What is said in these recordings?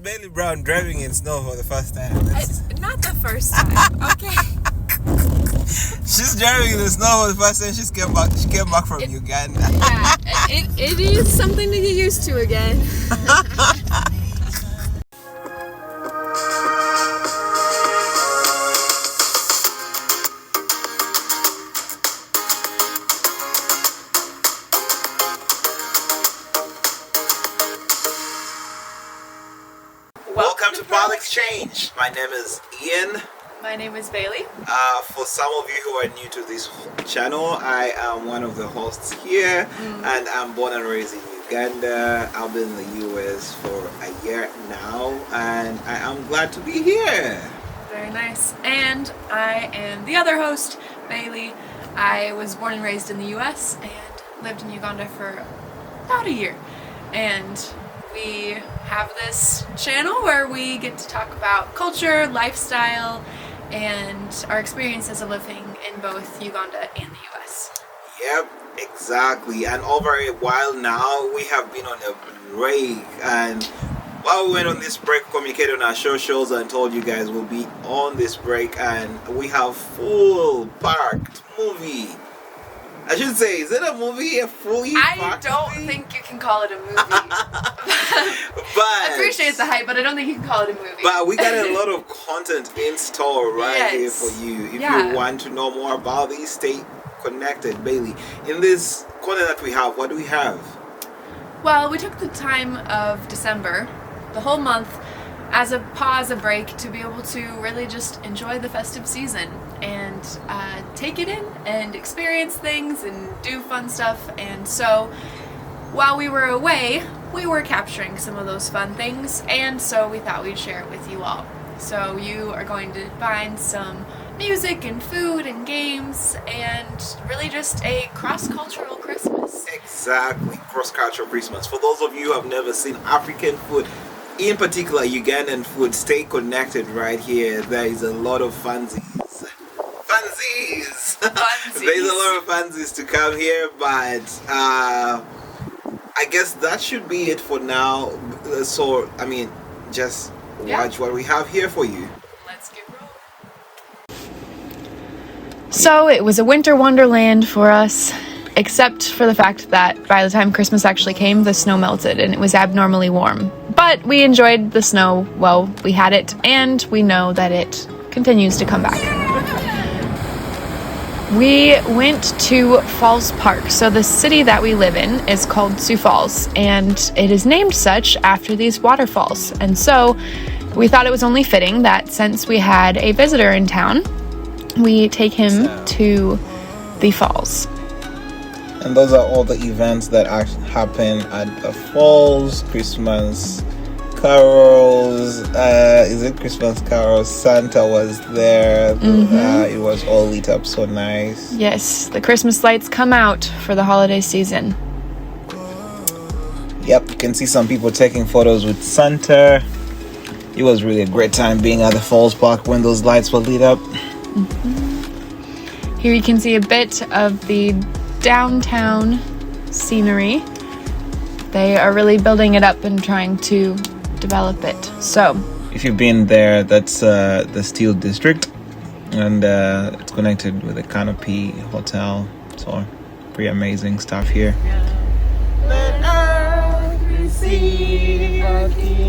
Bailey Brown driving in snow for the first time. Not the first time, okay? She's driving in the snow for the first time. She came back from Uganda. Yeah, it is something to get used to again. Welcome to Pal Exchange. My name is Ian. My name is Bailey. For some of you who are new to this channel, I am one of the hosts here, and I'm born and raised in Uganda. I've been in the US for a year now, and I am glad to be here. Very nice. And I am the other host, Bailey. I was born and raised in the US and lived in Uganda for about a year. And we have this channel where we get to talk about culture, lifestyle, and our experiences of living in both Uganda and the US. Yep, exactly. And over a while now, we have been on a break. And while we went on this break, communicated on our socials and told you guys we'll be on this break. And we have full packed movie. I should say, is it a movie? A fully packed movie? Think you can call it a movie. But I appreciate the hype, but I don't think you can call it a movie. But we got a lot of content in store here for you. If you want to know more about this, stay connected. Bailey, in this content that we have, what do we have? Well, we took the time of December, the whole month, as a pause, a break, to be able to really just enjoy the festive season and take it in and experience things and do fun stuff. And so while we were away, we were capturing some of those fun things, and so we thought we'd share it with you all. So you are going to find some music and food and games and really just a cross-cultural Christmas. Exactly, cross-cultural Christmas. For those of you who have never seen African food, in particular Ugandan food, stay connected right here. There is a lot of funsies. There's a lot of funsies to come here, but I guess that should be it for now. So, I mean, just watch what we have here for you. Let's get rolling. So it was a winter wonderland for us, except for the fact that by the time Christmas actually came, the snow melted and it was abnormally warm. But we enjoyed the snow while we had it, and we know that it continues to come back. We went to Falls Park. So the city that we live in is called Sioux Falls, and it is named such after these waterfalls. And so we thought it was only fitting that since we had a visitor in town, we take him to the falls. And those are all the events that happen at the falls. Christmas carols, is it Christmas carols? Santa was there. It was all lit up so nice. Yes, the Christmas lights come out for the holiday season. Yep, you can see some people taking photos with Santa. It was really a great time being at the Falls Park when those lights were lit up. Here you can see a bit of the downtown scenery. They are really building it up and trying to develop it. So if you've been there, that's the Steel District, and it's connected with the Canopy Hotel. So pretty amazing stuff here. Let earth receive our King.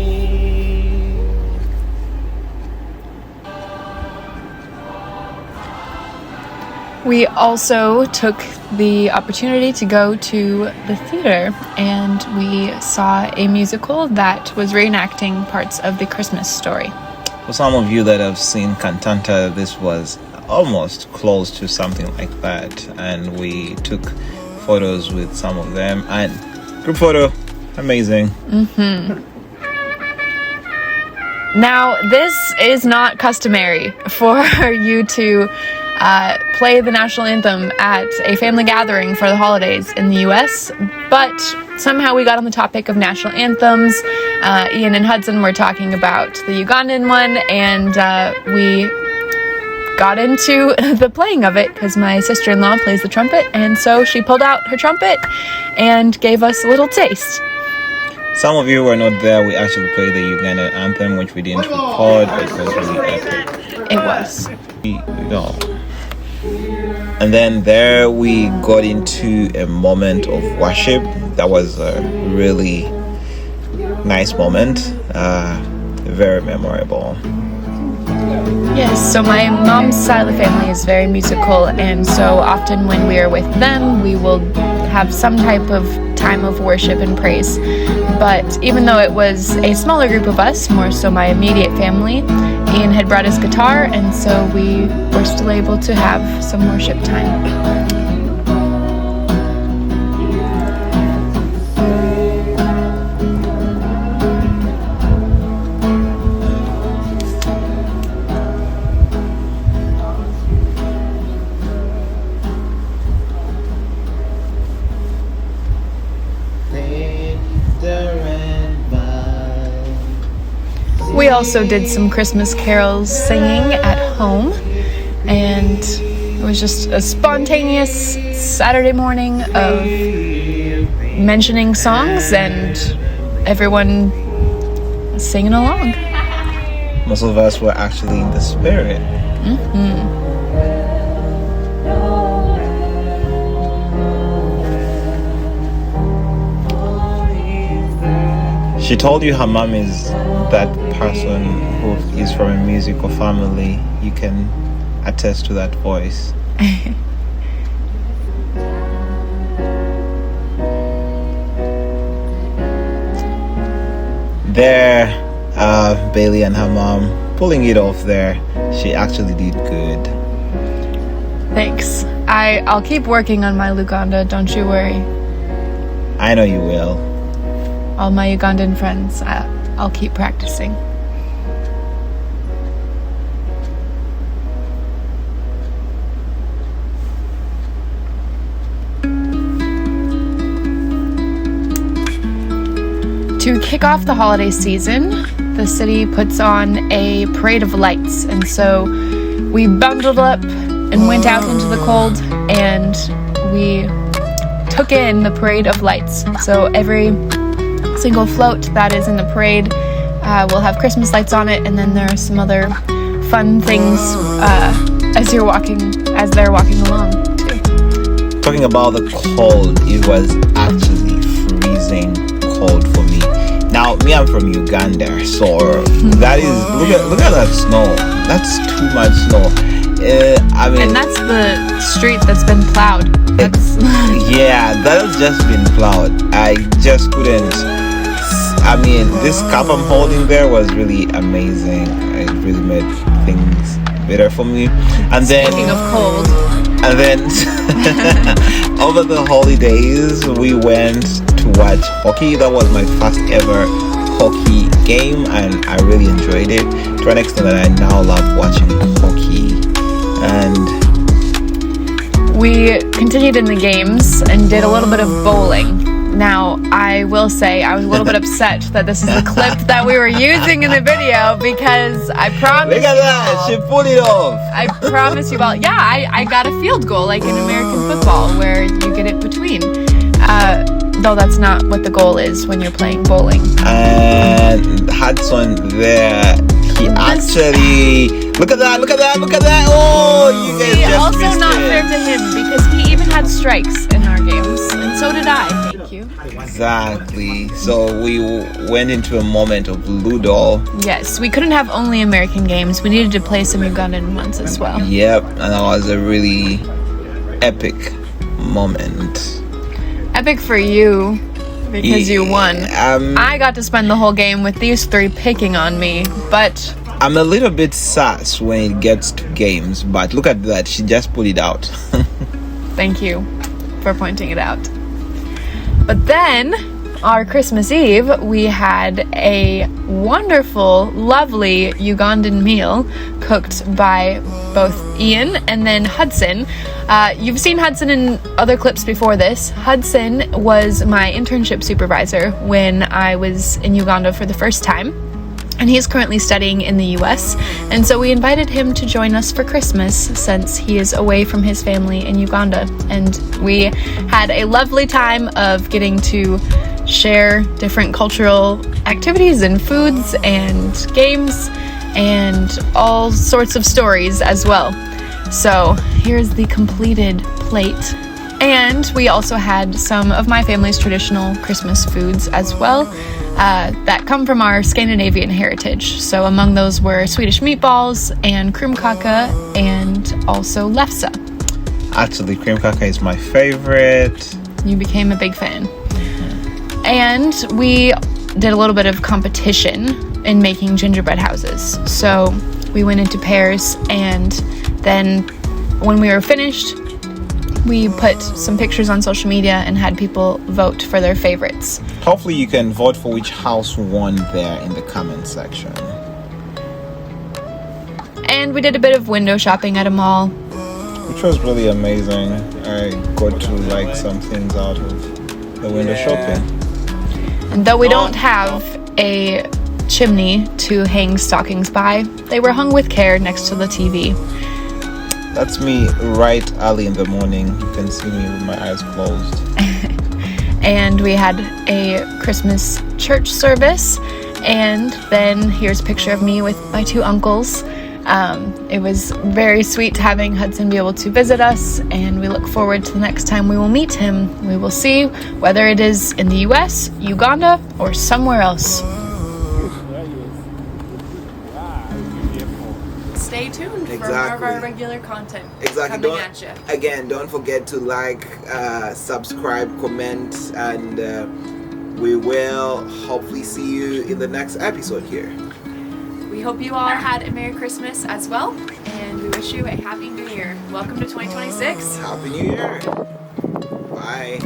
we also took the opportunity to go to the theater, and we saw a musical that was reenacting parts of the Christmas story. For some of you that have seen Cantanta, this was almost close to something like that, and we took photos with some of them, and group photo, amazing. Now, this is not customary for you to play the national anthem at a family gathering for the holidays in the US, but somehow we got on the topic of national anthems. Ian and Hudson were talking about the Ugandan one, and we got into the playing of it because my sister-in-law plays the trumpet, and so she pulled out her trumpet and gave us a little taste. Some of you who were not there, we actually played the Ugandan anthem, which we didn't record, but it was really epic. It was. And then there we got into a moment of worship. That was a really nice moment, very memorable. Yes, so my mom's side of the family is very musical, and so often when we are with them, we will have some type of time of worship and praise. But even though it was a smaller group of us, more so my immediate family, Ian had brought his guitar, and so we were still able to have some worship time. We also did some Christmas carols singing at home, and it was just a spontaneous Saturday morning of mentioning songs and everyone singing along. Most of us were actually in the spirit. She told you her mom is that person who is from a musical family. You can attest to that voice. There, Bailey and her mom pulling it off there. She actually did good. Thanks. I'll keep working on my Luganda, don't you worry. I know you will. All my Ugandan friends, I'll keep practicing. To kick off the holiday season, the city puts on a parade of lights, and so we bundled up and went out into the cold, and we took in the parade of lights. So every single float that is in the parade will have Christmas lights on it, and then there are some other fun things as they're walking along too. Talking about the cold, it was actually freezing cold for me. Now, me, I'm from Uganda, so that is look at that snow. That's too much snow. And that's the street that's been plowed. Yeah, that has just been plowed. I just couldn't. I mean, this cup I'm holding there was really amazing. It really made things better for me. And then, speaking of cold, and then over the holidays, we went to watch hockey. That was my first ever hockey game, and I really enjoyed it to an extent that I now love watching hockey. And we continued in the games and did a little bit of bowling. Now, I will say I was a little bit upset that this is the clip that we were using in the video, because I promise look at that, she pulled it off. I promise you all, yeah, I got a field goal like in American football where you get it between. Though that's not what the goal is when you're playing bowling. And Hudson there, he actually, look at that. Oh, you guys just also missed not it. fair to him, because he even had strikes in our games, and so did I. Thank you. Exactly. So we went into a moment of Ludo. Yes, we couldn't have only American games. We needed to play some Ugandan ones as well. Yep, and that was a really epic moment. Epic for you, because you won. I got to spend the whole game with these three picking on me, but I'm a little bit sus when it gets to games, but look at that, she just put it out. Thank you for pointing it out. But then, our Christmas Eve, we had a wonderful, lovely Ugandan meal cooked by both Ian and then Hudson. You've seen Hudson in other clips before this. Hudson was my internship supervisor when I was in Uganda for the first time, and he is currently studying in the US, and so we invited him to join us for Christmas since he is away from his family in Uganda, and we had a lovely time of getting to share different cultural activities and foods and games and all sorts of stories as well. So here's the completed plate. And we also had some of my family's traditional Christmas foods as well that come from our Scandinavian heritage. So among those were Swedish meatballs and krumkaka and also lefse. Actually, krumkaka is my favorite. You became a big fan. And we did a little bit of competition in making gingerbread houses. So we went into pairs, and then when we were finished, we put some pictures on social media and had people vote for their favorites. Hopefully you can vote for which house won there in the comment section. And we did a bit of window shopping at a mall. Which was really amazing. I got to like some things out of the window shopping. And though we don't have a chimney to hang stockings by, they were hung with care next to the TV. That's me right early in the morning. You can see me with my eyes closed. And we had a Christmas church service. And then here's a picture of me with my two uncles. It was very sweet having Hudson be able to visit us, and we look forward to the next time we will meet him. We will see whether it is in the US, Uganda, or somewhere else. Stay tuned for more of our regular content coming at you. Again, don't forget to like, subscribe, comment, and we will hopefully see you in the next episode here. We hope you all had a Merry Christmas as well, and we wish you a Happy New Year. Welcome to 2026. Happy New Year. Bye.